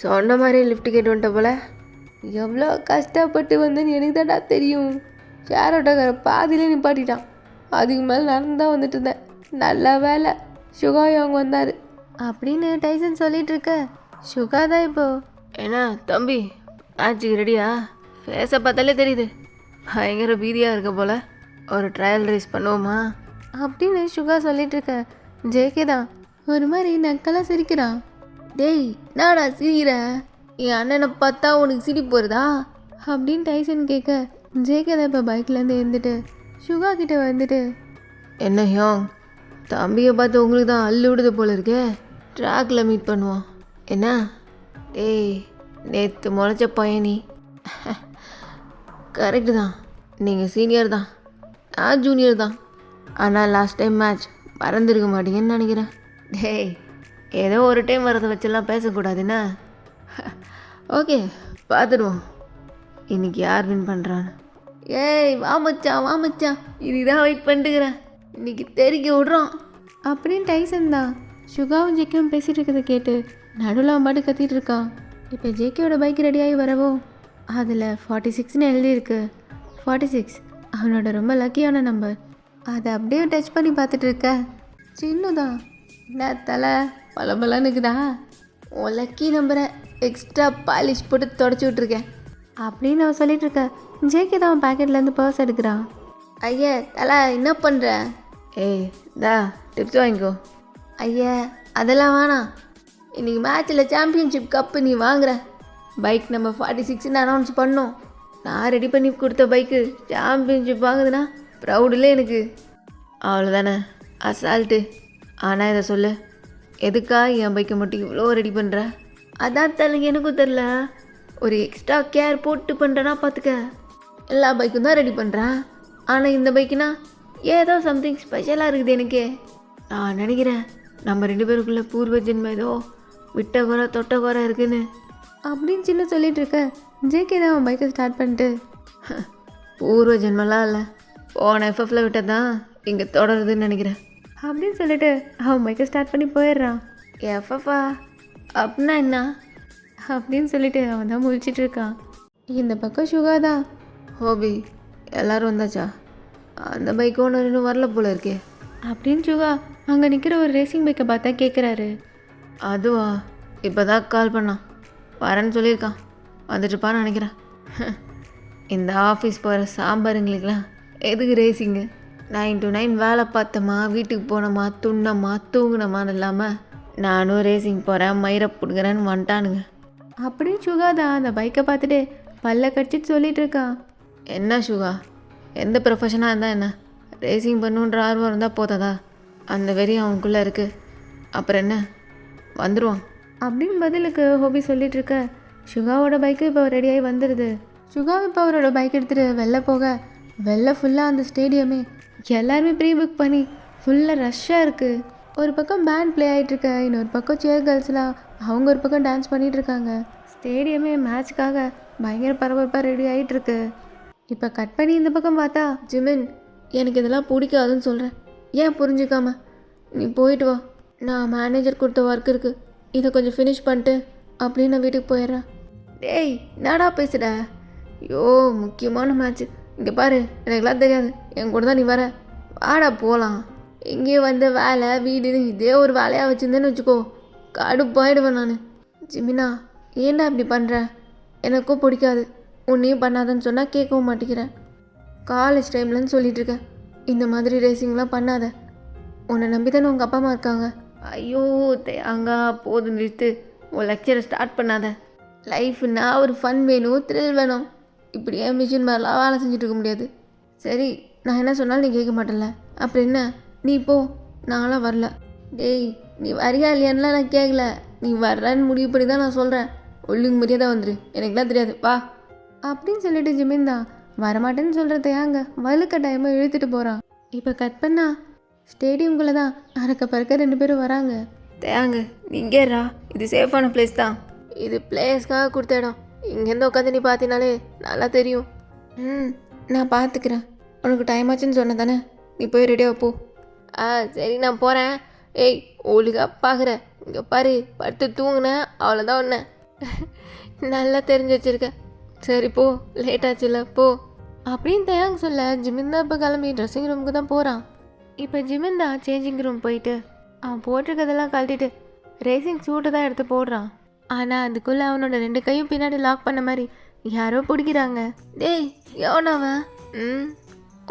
சொன்ன மாதிரி லிஃப்ட் கேட்டு வந்துட்ட போல. எவ்வளோ கஷ்டப்பட்டு வந்தேன்னு எனக்கு தான்டா தெரியும். ஷேர் ஆட்டோக்கார பாதியிலே நிப்பாட்டிட்டான். அதுக்கு மேலே நடந்து தான் வந்துட்டு இருந்தேன். நல்ல வேலை சுகாய் அவங்க வந்தார் அப்படின்னு டைசன் சொல்லிட்டு இருக்க, சுகா தான் இப்போ, என்ன தம்பி, மேட்ச்சுக்கு ரெடியா? ஃபேஸை பார்த்தாலே தெரியுது பயங்கர பீதியாக இருக்க போல். ஒரு ட்ரையல் ரேஸ் பண்ணுவோமா அப்படின்னு சுகா சொல்லிட்டு இருக்க, ஜேகே தான் ஒரு மாதிரி நக்கலாக சிரிக்கிறான். டேய், நாடா சிரிக்கிற? என் அண்ணனை பார்த்தா உனக்கு சிரிப்பு வருதா? அப்படின்னு டைசன் கேட்க, ஜேகே தான் இப்போ பைக்லேருந்து எழுந்துட்டு சுகா கிட்டே வந்துட்டு, என்ன ஹியோங், தம்பியை பார்த்து உங்களுக்கு தான் அள்ளு விடுது போல இருக்கே, ட்ராக்கில் மீட் பண்ணுவோம் என்ன? டேய், நேற்று முளைச்ச பையனி. கரெக்டு தான், நீங்கள் சீனியர் தான், நான் ஜூனியர் தான். ஆனால் லாஸ்ட் டைம் மேட்ச் மறந்துருக்க மாட்டீங்கன்னு நினைக்கிறேன். டேய், ஏதோ ஒரு டைம் வரதை வச்செல்லாம் பேசக்கூடாதுன்னா. ஓகே, பார்த்துடுவோம் இன்னைக்கு யார் வின் பண்ணுறான்னு. ஏய், வா மச்சான், இதுதான் வெயிட் பண்ணிட்டுக்கிறேன். இன்னைக்கு தெரிக்க விட்றோம் அப்படின்னு டைசன் தான் சுகாவும் ஜேகேவும் பேசிகிட்டு இருக்கிறத கேட்டு நடுவில் அவன் பாட்டு கத்திட்டு இருக்கான். இப்போ ஜேகேயோட பைக் ரெடியாகி வரவோ அதில் 46ன்னு எழுதியிருக்கு. 46 அவனோட ரொம்ப லக்கியான நம்பர். அதை அப்படியே டச் பண்ணி பார்த்துட்டு இருக்க, சின்னதான், என்ன தலை பலபலன்னு இருக்குதா? உன் லக்கி நம்பரை எக்ஸ்ட்ரா பாலிஷ் போட்டு தொடச்சி விட்ருக்கேன் அப்படின்னு அவன் சொல்லிட்டு இருக்க, ஜேகே தான் அவன் பேக்கெட்லேருந்து பர்ஸ் எடுக்கிறான். ஐயா தலை, என்ன பண்ணுற? ஏய் தா, டிப்ஸ் வாங்கிக்கோ. ஐயா அதெல்லாம் வேணாம். இன்றைக்கி மேட்ச்சில் சாம்பியன்ஷிப் கப்பு நீ வாங்குற. பைக் நம்ம 46ன்னு அனௌன்ஸ் பண்ணோம். நான் ரெடி பண்ணி கொடுத்த பைக்கு சாம்பியன்ஷிப் வாங்குதுன்னா ப்ரௌடில் எனக்கு. அவ்வளோதானே, அசால்ட்டு. ஆனால் இதை சொல்லு, எதுக்கா என் பைக்கை மட்டும் இவ்வளோ ரெடி பண்ணுற? அதான் தலை, எனக்கும் தெரில. ஒரு எக்ஸ்ட்ரா கேர் போட்டு பண்ணுறேன்னா பார்த்துக்க. எல்லா பைக்கும் தான் ரெடி பண்ணுறேன், ஆனால் இந்த பைக்குனா ஏதோ சம்திங் ஸ்பெஷலாக இருக்குது எனக்கு. நான் நினைக்கிறேன் நம்ம 2 பேருக்குள்ளே பூர்வ ஜென்மம் ஏதோ விட்ட குறை தொட்ட குறை இருக்குன்னு. அப்படின்னு சின்ன சொல்லிட்டு இருக்க, ஜேகே தான் அவன் பைக்கை ஸ்டார்ட் பண்ணிட்டு, பூர்வ ஜென்மலாம் இல்லை, போன எஃப்எஃப்ல விட்டது தான் இங்கே தொடருதுன்னு நினைக்கிறேன் அப்படின்னு சொல்லிட்டு அவன் பைக்கை ஸ்டார்ட் பண்ணி போயிடுறான். எஃப்எஃபா அப்படின்னா என்ன? அப்படின்னு சொல்லிட்டு அவன் தான் முழிச்சிட்டு இருக்கான். இந்த பக்கம் சுகா தான், ஹோபி எல்லாரும் வந்தாச்சா? அந்த பைக்கு ஒன்று இன்னும் வரல போல இருக்கே. அப்படின்னு சுகா அங்கே நிற்கிற ஒரு ரேசிங் பைக்கை பார்த்தா கேட்குறாரு. அதுவா, இப்போ தான் கால் பண்ணான், வரேன்னு சொல்லியிருக்கான், வந்துட்டுப்பான்னு நினைக்கிறேன். இந்த ஆஃபீஸ் போகிற சாம்பாருங்களுக்கெலாம் எதுக்கு ரேசிங்கு? 9 to 9 வேலை பார்த்தோமா, வீட்டுக்கு போனோமா, துண்ணமா, தூங்கினமான்னு இல்லாமல் நானும் ரேசிங் போகிறேன், மயிரை பிடுங்குறேன்னு வந்துட்டானுங்க. அப்படின்னு சுகா தான் அந்த பைக்கை பார்த்துட்டு பல்ல கடிச்சிட்டு சொல்லிட்டு இருக்கான். என்ன சுகா, எந்த ப்ரொஃபஷனாக இருந்தால் என்ன, ரேசிங் பண்ணுன்ற ஆர்வம் இருந்தால் போதாதா? அந்த வெறி அவனுக்குள்ளே இருக்குது, அப்புறம் என்ன, வந்துடுவான் அப்படின்னு பதிலுக்கு ஹோபி சொல்லிட்டு இருக்க சுகாவோட பைக்கு இப்போ ரெடியாகி வந்துடுது. சுகா இப்போ அவரோட பைக் எடுத்துகிட்டு வெளில போக வெளில ஃபுல்லாக அந்த ஸ்டேடியமே எல்லாருமே ப்ரீ புக் பண்ணி ஃபுல்லாக ரஷ்ஷாக இருக்குது. ஒரு பக்கம் பேண்ட் ப்ளே ஆகிட்டுருக்க, இன்னொரு பக்கம் சேர் கேர்ள்ஸ்லாம் அவங்க ஒரு பக்கம் டான்ஸ் பண்ணிகிட்ருக்காங்க. ஸ்டேடியமே மேட்ச்க்காக பயங்கர பரபரப்பாக ரெடி ஆகிட்டுருக்கு. இப்போ கட் பண்ணி இந்த பக்கம் பார்த்தா, ஜிமின், எனக்கு இதெல்லாம் பிடிக்காதுன்னு சொல்கிறேன், ஏன் புரிஞ்சுக்காம? நீ போயிட்டு வா, நான் மேனேஜர் கொடுத்த ஒர்க் இருக்குது, இதை கொஞ்சம் ஃபினிஷ் பண்ணிட்டு அப்படின்னு நான் வீட்டுக்கு போயிடுறேன். டேய், என்னடா பேசுகிற? ஐயோ, முக்கியமான மேட்ச்சு, இங்கே பாரு, எனக்குலாம் தெரியாது, என் கூட தான் நீ வர, வாடா போகலாம். இங்கேயும் வந்து வேலை வீடுன்னு இதே ஒரு வேலையாக வச்சுருந்தேன்னு வச்சுக்கோ, கடுப்பாயிடுவேன் நான். ஜிமினா, ஏன்டா இப்படி பண்ணுற? எனக்கும் பிடிக்காது, உன்னையும் பண்ணாதன்னு சொன்னால் கேட்கவும் மாட்டேங்கிறேன். காலேஜ் டைம்லன்னு சொல்லிட்டு இருக்கேன், இந்த மாதிரி ரேசிங்லாம் பண்ணாத, உன்னை நம்பி தானே உங்கள் அப்பா அம்மா இருக்காங்க. ஐயோ தேங்க, போதும் நிறுத்து, உன் லெக்சரை ஸ்டார்ட் பண்ணாத. லைஃப்னா ஒரு ஃபன் வேணும், த்ரில் வேணும். இப்படியே மிஷின் மாதிரிலாம் வேலை செஞ்சுட்டு இருக்க முடியாது. சரி, நான் என்ன சொன்னாலும் நீ கேட்க மாட்டேன்ல, அப்புறம் என்ன, நீ போ, நான்லாம் வரல. டேய், நீ வரியா இல்லையான்லாம் நான் கேட்கல, நீ வர்றன்னு முடிவு பண்ணி தான் நான் சொல்கிறேன். ஒழுங்கு மரியாதை வந்துரு, எனக்குலாம் தெரியாது, வா அப்படின்னு சொல்லிட்டு ஜிமின் தான் வரமாட்டேன்னு சொல்கிறத ஏங்க வலுக்க டைமை இழுத்துட்டு போகிறான். இப்போ கட் பண்ணா ஸ்டேடியம்குள்ளே தான் அறக்க பறக்க 2 பேரும் வராங்க. தேங்க, நீங்கேரா, இது சேஃபான பிளேஸ் தான், இது பிளேஸ்க்காக கொடுத்த இடம், இங்கேருந்து உட்காந்து நீ பார்த்தினாலே நல்லா தெரியும். நான் பார்த்துக்கிறேன், உனக்கு டைம் ஆச்சுன்னு சொன்ன தானே, நீ போய் ரெடியாக போ. சரி நான் போகிறேன். ஏய், ஒழுங்கா பார்க்குற, இங்கே பாரு, படுத்து தூங்குனேன், அவ்வளோதான் ஒன்று. நல்லா தெரிஞ்சு வச்சுருக்க, சரி போ, லேட் ஆச்சுல்ல, போ. அப்படின்னு தயாங் சொல்ல ஜிமின் தான் இப்போ கிளம்பி ட்ரெஸ்ஸிங் ரூமுக்கு தான் போகிறான். இப்போ ஜிமின் தான் சேஞ்சிங் ரூம் போயிட்டு அவன் போட்டிருக்கதெல்லாம் கழட்டிட்டு ரேசிங் சூட்டை தான் எடுத்து போடுறான். ஆனால் அதுக்குள்ளே அவனோட 2 கையும் பின்னாடி லாக் பண்ண மாதிரி யாரோ பிடிக்கிறாங்க. டேய், எவனவன்?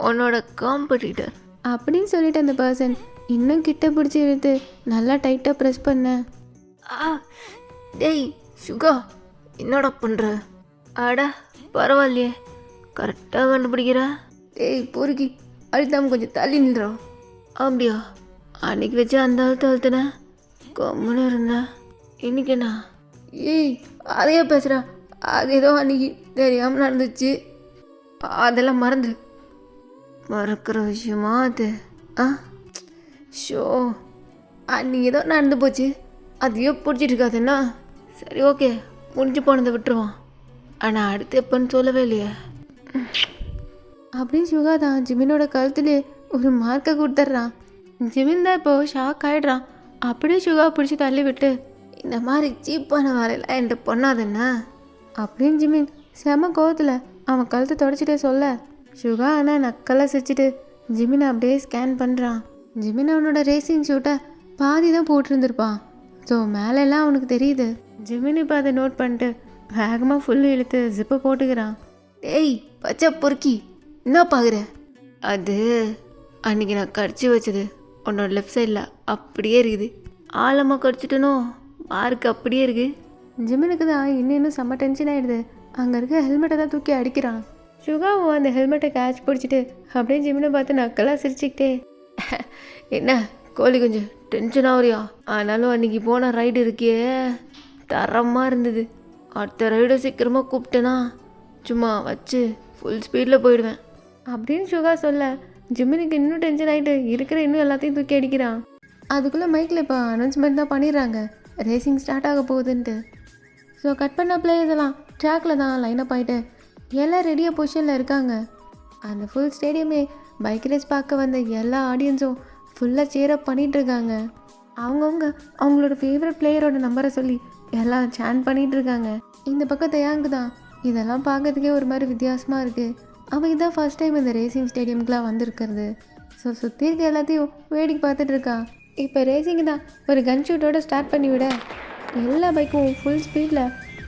உன்னோட காம்படிட்டர் அப்படின்னு சொல்லிட்டு அந்த பர்சன் இன்னும் கிட்ட பிடிச்சி இழுத்து நல்லா டைட்டாக ப்ரெஸ் பண்ண. டேய் சுகா, என்னடா பண்ணுற? அட பரவாயில்லையே, கரெக்டாக கண்டுபிடிக்கிற. டேய் பொறுக்கி, அழுத்தாமல் கொஞ்சம் தள்ளி நின்றோம். அப்படியா, அன்னைக்கு வச்சு அந்த அழுத்தன கம்முன்னு இருந்தேன், இன்னைக்கு என்ன? ஏய், அதையே பேசுகிறா, அது ஏதோ அன்னைக்கு தெரியாமல் நடந்துச்சு, அதெல்லாம் மறந்துடு. மறக்கிற விஷயமா அது? ஷோ, அன்னைக்கு ஏதோ நடந்து போச்சு, அதையோ பிடிச்சிட்டு இருக்காதுன்னா. சரி ஓகே, முடிஞ்சு போனதை விட்டுருவான், ஆனால் அடுத்து எப்போன்னு சொல்லவே இல்லையே. அப்படின்னு சுகா தான் ஜிமினோட கழுத்துலேயே ஒரு மார்க்கை கொடுத்துட்றான். ஜிமின் தான் இப்போ ஷாக் ஆகிடுறான். அப்படியே சுகா பிடிச்சி தள்ளி விட்டு, இந்த மாதிரி சீப்பான வேலையெல்லாம் என்கிட்ட பண்ணாதுன்னா அப்படின்னு ஜிமின் செம கோவத்தில் அவன் கழுத்தை தொடச்சிட்டே சொல்ல, சுகா ஆனால் நக்கெல்லாம் சிரிச்சிட்டு ஜிமினை அப்படியே ஸ்கேன் பண்ணுறான். ஜிமின் அவனோட ரேசிங் ஷூட்டை பாதி தான் போட்டிருந்துருப்பான். ஸோ மேலெல்லாம் அவனுக்கு தெரியுது. ஜிமின் இப்போ அதை நோட் பண்ணிட்டு வேகமாக ஃபுல்லு இழுத்து ஜிப்பை போட்டுக்கிறான். டேய் பச்சை பொறுக்கி, என்ன பார்க்குற? அது அன்றைக்கி நான் கடிச்சு வச்சது உன்னோட லெஃப்ட் சைடில் அப்படியே இருக்குது, ஆழமாக கடிச்சிட்டனோ, மார்க் அப்படியே இருக்குது. ஜிமினுக்கு தான் இன்னும் செம்ம டென்ஷன் ஆகிடுது. அங்கே இருக்க ஹெல்மெட்டை தான் தூக்கி அடிக்கிறான். சுகாவும் அந்த ஹெல்மெட்டை கேட்ச் பிடிச்சிட்டு அப்படியே ஜிமினை பார்த்து நக்கெல்லாம் சிரிச்சுக்கிட்டே, என்ன கோழி கொஞ்சம் டென்ஷன் ஆகுறியா? ஆனாலும் அன்றைக்கி போன ரைடு இருக்கே தரமாக இருந்தது, அடுத்த ரைடை சீக்கிரமாக கூப்பிட்டேன்னா சும்மா வச்சு ஃபுல் ஸ்பீடில் போயிடுவேன் அப்படின்னு சுகா சொல்ல ஜிமினுக்கு இன்னும் டென்ஷன் ஆகிட்டு இருக்கிற இன்னும் எல்லாத்தையும் தூக்கி அடிக்கிறான். அதுக்குள்ளே மைக்கில் இப்போ அனௌன்ஸ்மெண்ட் தான் பண்ணிடுறாங்க, ரேசிங் ஸ்டார்ட் ஆக போகுதுன்ட்டு. ஸோ கட் பண்ண பிளேயர்ஸ் எல்லாம் ட்ராக்கில் தான் லைனப் ஆகிட்டு எல்லாம் ரெடியாக பொசிஷனில் இருக்காங்க. அந்த ஃபுல் ஸ்டேடியமே பைக் ரேஸ் பார்க்க வந்த எல்லா ஆடியன்ஸும் ஃபுல்லாக சேரப் பண்ணிகிட்ருக்காங்க. அவங்கவுங்க அவங்களோட ஃபேவரட் பிளேயரோட நம்பரை சொல்லி எல்லாம் சேன் பண்ணிகிட்ருக்காங்க. இந்த பக்கம் தயாங்கு தான் இதெல்லாம் பார்க்கறதுக்கே ஒரு மாதிரி வித்தியாசமாக இருக்குது. அவன் இதான் ஃபர்ஸ்ட் டைம் இந்த ரேசிங் ஸ்டேடியம்க்குலாம் வந்திருக்கிறது. ஸோ சுற்றி இருக்க எல்லாத்தையும் வேடிக்கை பார்த்துட்டு இருக்கான். இப்போ ரேசிங் தான் ஒரு கன் ஷூட்டோட ஸ்டார்ட் பண்ணி விட எல்லா பைக்கும் ஃபுல் ஸ்பீடில்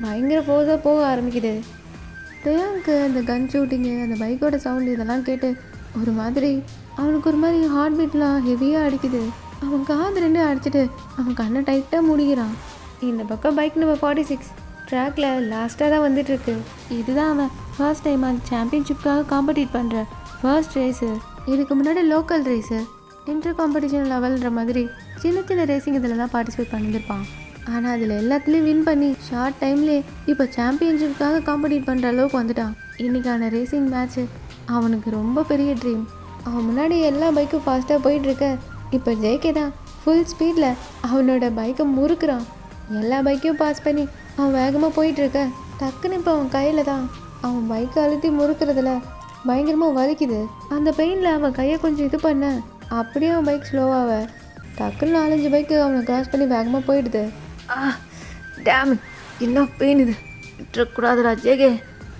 பயங்கர ஃபோர்ஸாக போக ஆரம்பிக்குது. தேயாங்க்கு அந்த கன் ஷூட்டிங்கு, அந்த பைக்கோட சவுண்டு இதெல்லாம் கேட்டு ஒரு மாதிரி அவனுக்கு ஒரு மாதிரி ஹார்ட் பீட்லாம் ஹெவியாக அடிக்குது. அவன் காது ரெண்டு அடிச்சிட்டு அவன் கண்ணை டைட்டாக மூடிக்கிறான். இந்த பக்கம் பைக் நம்பர் 46 ட்ராக்ல லாஸ்ட்டாக தான் வந்துட்டுருக்கு. இதுதான் அவன் ஃபர்ஸ்ட் டைம் அந்த சாம்பியன்ஷிப்காக காம்படிட் பண்ணுற ஃபர்ஸ்ட் ரேஸு. இதுக்கு முன்னாடி லோக்கல் ரேஸு, இன்டர் காம்படிஷன் லெவல்ன்ற மாதிரி சின்ன சின்ன ரேசிங் இதில் தான் பார்ட்டிசிபேட் பண்ணியிருப்பான். ஆனால் அதில் எல்லாத்துலேயும் வின் பண்ணி ஷார்ட் டைம்லேயே இப்போ சாம்பியன்ஷிப்காக காம்படிட் பண்ணுற அளவுக்கு வந்துட்டான். இன்றைக்கான ரேசிங் மேட்ச்சு அவனுக்கு ரொம்ப பெரிய ட்ரீம். அவன் முன்னாடி எல்லா பைக்கும் ஃபாஸ்ட்டாக போயிட்டுருக்க இப்போ ஜேகே தான் ஃபுல் ஸ்பீடில் அவனோட பைக்கை முறுக்குறான். எல்லா பைக்கையும் பாஸ் பண்ணி அவன் வேகமாக போயிட்டுருக்க டக்குன்னு இப்போ அவன் கையில் தான் அவன் பைக்கை அழுத்தி முறுக்கிறதுல பயங்கரமாக வலிக்குது. அந்த பெயினில் அவன் கையை கொஞ்சம் இது பண்ண அப்படியே அவன் பைக் ஸ்லோவாக டக்குன்னு 4-5 பைக்கு அவனை கிராஸ் பண்ணி வேகமாக போயிடுது. டேம், இன்னும் பெயின் இது, விட்டுறக்கூடாதுடா ஜேகே,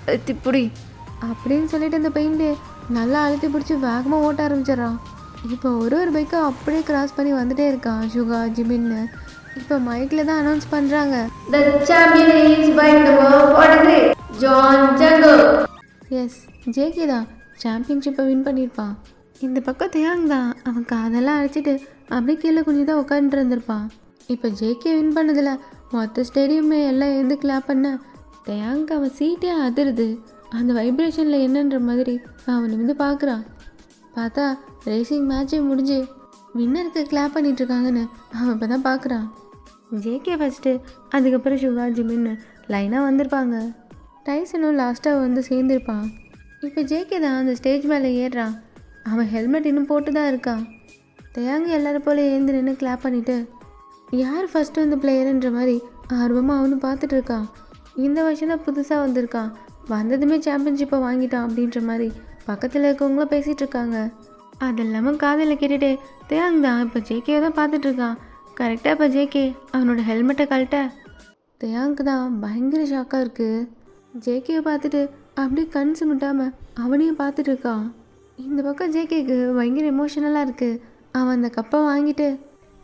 அழுத்திப்புடி அப்படின்னு சொல்லிட்டு அந்த பெயின்லேயே நல்லா அழுத்தி பிடிச்சி வேகமாக ஓட்ட ஆரம்பிச்சிடறான். இப்போ ஒரு பைக்கை அப்படியே கிராஸ் பண்ணி வந்துட்டே இருக்கான் சுகா, ஜிமின்னு. இப்போ மைக்கில் தான் அனௌன்ஸ் பண்ணுறாங்க, The champion is bike number 43, John Django. Yes, JK தான் சாம்பியன்ஷிப்பை வின் பண்ணியிருப்பான். இந்த பக்கம் தேயாங் தான் அவன் காதெல்லாம் அழைச்சிட்டு அப்படியே கீழே குஞ்சு தான் உட்காந்துட்டு இருந்திருப்பான். இப்போ ஜேகே வின் பண்ணதில் மொத்த ஸ்டேடியமே எல்லாம் எழுந்து கிளாப் பண்ண தேயாங்க்கு அவன் சீட்டே அதிருது. அந்த வைப்ரேஷனில் என்னன்ற மாதிரி அவன் வந்து பார்க்குறான். பார்த்தா ரேசிங் மேட்சே முடிஞ்சு வின்னருக்கு கிளாப் பண்ணிகிட்ருக்காங்கன்னு அவன் இப்போ தான் பார்க்குறான். ஜேகே ஃபஸ்ட்டு, அதுக்கப்புறம் சுகா, ஜிமின்னு லைனாக வந்திருப்பாங்க. டைசனும் லாஸ்ட்டாக வந்து சேர்ந்துருப்பான். இப்போ ஜேகே தான் அந்த ஸ்டேஜ் மேலே ஏறுறான். அவன் ஹெல்மெட் இன்னும் போட்டு தான் இருக்கான். தேயாங்க எல்லாரும் போல ஏந்து நின்று கிளாப் பண்ணிவிட்டு யார் ஃபஸ்ட்டு வந்து பிளேயருன்ற மாதிரி ஆர்வமாக அவனு பார்த்துட்டு இருக்கான். இந்த வருஷம் தான் புதுசாக வந்திருக்கான், வந்ததுமே சாம்பியன்ஷிப்பை வாங்கிட்டான் அப்படின்ற மாதிரி பக்கத்தில் இருக்கவங்களும் பேசிகிட்டு இருக்காங்க. அது இல்லாமல் காதில் கேட்டுகிட்டே தேயாங் தான் இப்போ ஜேகேவை தான் பார்த்துட்ருக்கான். கரெக்டாக இப்போ ஜேகே அவனோட ஹெல்மெட்டை கழட்ட தேயாங்க்கு தான் பயங்கர ஷாக்காக இருக்குது. ஜேகேவை பார்த்துட்டு அப்படியே கண் சுமிட்டாமல் அவனையும் பார்த்துட்டு இருக்கான். இந்த பக்கம் ஜேகேக்கு பயங்கர எமோஷனலாக இருக்குது. அவன் அந்த கப்பை வாங்கிட்டு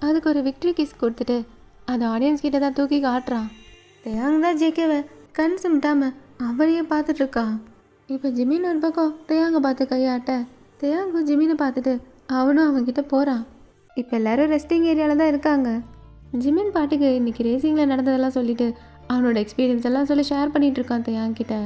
அதுக்கு ஒரு விக்ட்ரி கிஸ் கொடுத்துட்டு அதை ஆடியன்ஸ் கிட்ட தான் தூக்கி காட்டுறான். தேயாங் தான் ஜேகேவை கண் சுமிட்டாமல் அவனையே பார்த்துட்ருக்கான். இப்போ ஜிமின் ஒரு பக்கம் தேயாங்கை பார்த்து கையாட்ட தேயாங்கும் ஜிமினை பார்த்துட்டு அவனும் அவன்கிட்ட போகிறான். இப்போ எல்லோரும் ரெஸ்டிங் ஏரியாவில் தான் இருக்காங்க. ஜிமின் பாட்டுக்கு இன்றைக்கி ரேசிங்கில் நடந்ததெல்லாம் சொல்லிவிட்டு அவனோட எக்ஸ்பீரியன்ஸ் எல்லாம் சொல்லி ஷேர் பண்ணிகிட்ருக்கான் தேயாங்கிட்ட.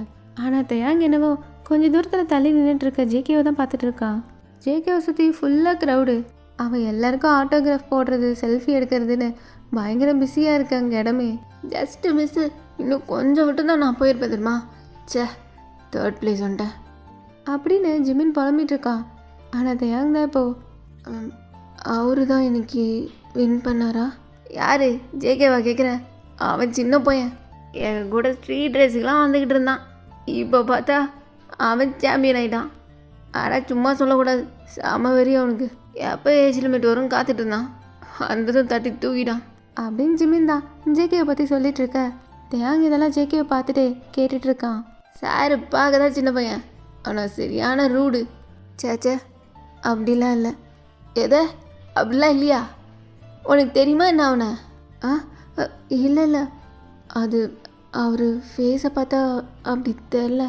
ஆனால் தேயாங் என்னவோ கொஞ்சம் தூரத்தில் தள்ளி நின்றுட்டுருக்க ஜேகேவை தான் பார்த்துட்ருக்கான். ஜேகேவை சுற்றி ஃபுல்லாக க்ரௌடு. அவன் எல்லாருக்கும் ஆட்டோகிராஃப் போடுறது, செல்ஃபி எடுக்கிறதுன்னு பயங்கர பிஸியாக இருக்கு அங்கே இடமே. ஜஸ்ட்டு மிஸ்ஸு, இன்னும் கொஞ்சம் விட்டு தான் நான் போயிருப்பேன் தெரியுமா. சே, 3rd place வந்துட்டேன் அப்படின்னு ஜிமின் புலம்பிகிட்ருக்கான். ஆனால் தேயாங் தான் இப்போது அவரு தான் இன்னைக்கு வின் பண்ணாரா? யார்? ஜேகேவா கேட்குறேன்? அவன் சின்ன பையன், என் கூட ஸ்ட்ரீட் ரேஸுக்கெலாம் வந்துக்கிட்டு இருந்தான். இப்போ பார்த்தா அவன் சாம்பியன் ஆகிட்டான். ஆனால் சும்மா சொல்லக்கூடாது, செம வெறி அவனுக்கு. எப்போ ஏஜ் லிமிட் வரும் காத்துட்டு இருந்தான், அந்ததும் தட்டி தூக்கிட்டான் அப்படின்னு ஜிமின் தான் ஜேகேவை பற்றி சொல்லிட்டு இருக்க தேயாங் இதெல்லாம் ஜேகேவை பார்த்துட்டு கேட்டுட்ருக்கான். சார் பார்க்க தான் சின்ன பையன், ஆனால் சரியான ரூடு. சேச்சே, அப்படிலாம் இல்லை. எதை? அப்படிலாம் இல்லையா? உனக்கு தெரியுமா என்ன அவனை? இல்லை இல்லை, அது அவர் ஃபேஸை பார்த்தா அப்படி தெரில,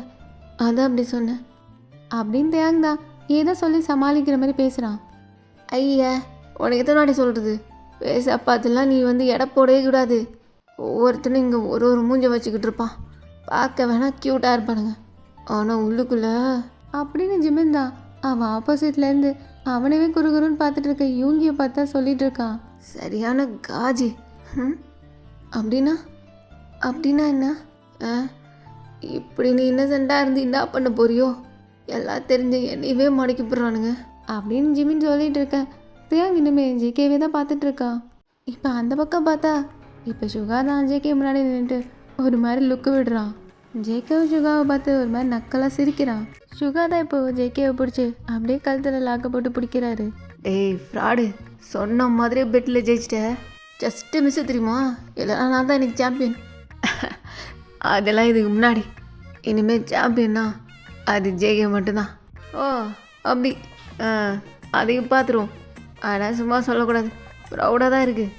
அதான் அப்படி சொன்னேன் அப்படின்னு தேயாங் தான் ஏதோ சொல்லி சமாளிக்கிற மாதிரி பேசுகிறான். ஐயா, உனக்கு எத்தனை வாட்டி சொல்கிறது, ஃபேஸை பார்த்துலாம் நீ வந்து எடை போடவே கூடாது. ஒவ்வொருத்தனும் இங்கே ஒரு மூஞ்சை வச்சுக்கிட்டு இருப்பான், பார்க்க வேணால் க்யூட்டாக இருப்பானுங்க, ஆனால் உள்ளுக்குள்ளே அப்படின்னு ஜிமின் தான் அவன் ஆப்போசிட்லேருந்து அவனவே குறுகுறுன்னு பார்த்துட்டு இருக்க யூங்கியை பார்த்தா சொல்லிட்டு இருக்கான். சரியான காஜி. அப்படின்னா அப்படின்னா என்ன? இப்படி நீ இன்னசென்ட்டாக இருந்து என்ன பண்ண போறியோ? எல்லாம் தெரிஞ்ச என்னையவே மடக்கி போடுறானுங்க அப்படின்னு ஜிமின் சொல்லிட்டு இருக்கேன். தேயாங் இன்னுமே ஜேகேவே தான் பார்த்துட்டு இருக்கான். இப்போ அந்த பக்கம் பார்த்தா இப்போ சுகா தான் ஜேகே முன்னாடி நின்றுட்டு ஒரு மாதிரி லுக்கு விடுறான். ஜேகேவும் சுகாவை பார்த்து ஒரு மாதிரி நக்கலாக சிரிக்கிறான். சுகா தான் இப்போ ஜேகேவை பிடிச்சி அப்படியே கழுத்தில் லாக்க போட்டு பிடிக்கிறாரு. டேய் ஃப்ராடு, சொன்ன மாதிரியே பெட்டில் ஜெயிச்சிட்டேன். ஜஸ்ட்டு மிஸ்ஸு தெரியுமா, இல்லைனா நான் தான் எனக்கு சாம்பியன். அதெல்லாம் இதுக்கு முன்னாடி. இனிமேல் சாம்பியன்னா அது ஜேகே மட்டும்தான். ஓ அப்படி, அதையும் பார்த்துருவோம். ஆனால் சும்மா சொல்லக்கூடாது, ப்ரௌடாக தான் இருக்குது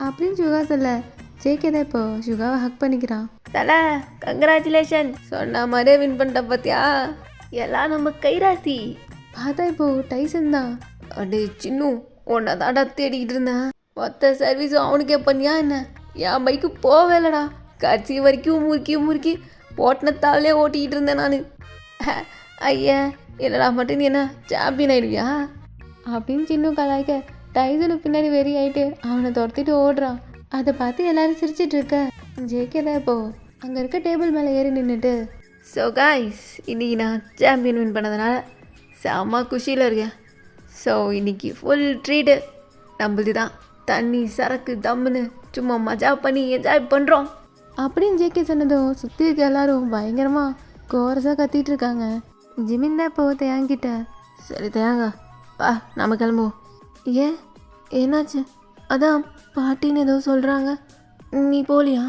அப்படின்னு சுகா சொல்ல ஜேகே தான் இப்போ சுகாவை ஹக் பண்ணிக்கிறான். தலை கங்க்ராச்சுலேஷன், சொன்ன மாதிரியே வின் பண்ணிட்ட பார்த்தியா, எல்லாம் நம்ம கைராசி. பார்த்தா இப்போ டைசன் தான். அடே சின்னு, உன்னை தாண்டா தேடிக்கிட்டு இருந்தேன். மொத்த சர்வீஸும் அவனுக்கே பண்ணியா என்ன? என் பைக்கு போவே இல்லைடா, கடைசி வரைக்கும் முறுக்கி ஓட்டினத்தாலே ஓட்டிக்கிட்டு இருந்தேன் நான். ஐயா என்னடா மட்டும் நீ என்ன சாம்பியன் ஆயிடுவியா அப்படின்னு சின்ன கலாய்க்க டைசனு பின்னாடி வெறி ஆயிட்டு அவனை துரத்திட்டு ஓடுறான். அதை பார்த்து எல்லாரும் சிரிச்சிட்டு இருக்க ஜேகே தான் இப்போ அங்கே இருக்க டேபிள் மேலே ஏறி நின்றுட்டு, ஸோ காய்ஸ், இன்றைக்கி நான் சாம்பியன் வின் பண்ணதுனால செம்ம குஷியில் இருக்கேன். ஸோ இன்றைக்கி ஃபுல் ட்ரீட்டு நம்மளுது தான். தண்ணி சரக்கு தம்முன்னு சும்மா மஜா பண்ணி என்ஜாய் பண்ணுறோம் அப்படின்னு ஜேகே சொன்னதும் சுற்றி இருக்க எல்லாரும் பயங்கரமாக கோரஸாக கத்திட்டு இருக்காங்க. ஜிமின் தான் இப்போ தேங்கிட்ட, சரி தேங்க பா, நம்ம கிளம்புவோம். ஏன் என்னாச்சு? அதான் பாட்டின்னு ஏதோ சொல்கிறாங்க, நீ போகலையா?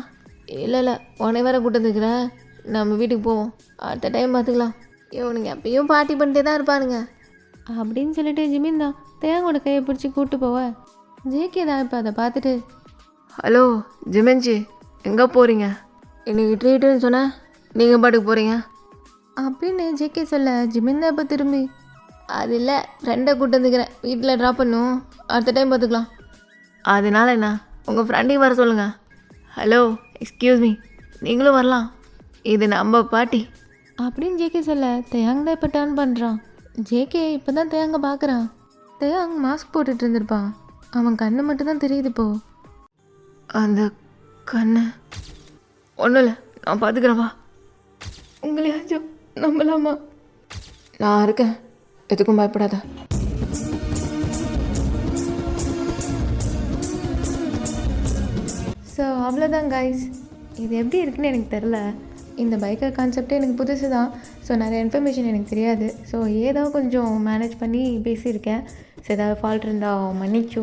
இல்லை உன்னை வேற கூட்டத்துக்குறேன், நம்ம வீட்டுக்கு போவோம், அடுத்த டைம் பார்த்துக்கலாம். இவனுங்க எப்பயும் பார்ட்டி பண்ணிட்டே தான் இருப்பானுங்க அப்படின்னு சொல்லிட்டு ஜிமின் தான் தேங்கோட கையை பிடிச்சி கூப்பிட்டு போவ. ஜேகே தான் இப்போ அதை பார்த்துட்டு, ஹலோ ஜிமென்ஜி, எங்கே போகிறீங்க? இன்றைக்கி ட்ரீட்டுன்னு சொன்னேன், நீங்கள் பாட்டுக்கு போகிறீங்க அப்படின்னு ஜேகே சொல்ல ஜிமின் தான் இப்போ திரும்பி, அது இல்லை, ஃப்ரெண்டை கூட்டு வந்துக்கிறேன், வீட்டில் ட்ராப் பண்ணும், அடுத்த டைம் பார்த்துக்கலாம். அதனால என்ன, உங்கள் ஃப்ரெண்டையும் வர சொல்லுங்கள். ஹலோ எக்ஸ்கியூஸ் மீ, நீங்களும் வரலாம், இது நம்ம பாட்டி அப்படின்னு ஜேகே சொல்ல தேயாங் தான் இப்போ டர்ன் பண்ணுறான். ஜேகே இப்போ தான் தேயாங்க பார்க்குறான். தேயாங் மாஸ்க் போட்டுட்டு இருந்திருப்பான், அவன் கண்ணு மட்டும் தான் தெரியுது இப்போ. அந்த கண்ணு ஒன்றும் இல்லை, நான் பார்த்துக்கிறேன்ப்பா. உங்களையாச்சும் நம்பலாமா? நான் இருக்கேன், எதுக்கும் பயப்படாத. ஸோ அவ்வளோதான் கைஸ், இது எப்படி இருக்குன்னு எனக்கு தெரில. இந்த பைக்கர் கான்செப்டே எனக்கு புதுசு தான். ஸோ நிறைய இன்ஃபர்மேஷன் எனக்கு தெரியாது. ஸோ ஏதோ கொஞ்சம் மேனேஜ் பண்ணி பேசியிருக்கேன். ஸோ ஏதாவது ஃபால்ட் இருந்தால் மன்னிச்சு.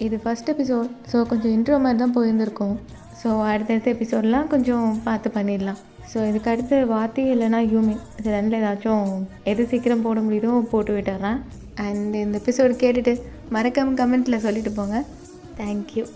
இது ஃபஸ்ட் எபிசோட், ஸோ கொஞ்சம் இன்ட்ரோ மாதிரி தான் போயிருந்திருக்கோம். ஸோ அடுத்தடுத்த எபிசோடெலாம் கொஞ்சம் பார்த்து பண்ணிடலாம். ஸோ இதுக்கு அடுத்து வாத்தி இல்லைனா யூமின், இது ரெண்டில் ஏதாச்சும் எது சீக்கிரம் போட முடியுதோ போட்டு விட்டுறேன். அண்ட் இந்த எபிசோடு கேட்டுட்டு மறக்காமல் கமெண்ட்டில் சொல்லிட்டு போங்க. தேங்க்யூ.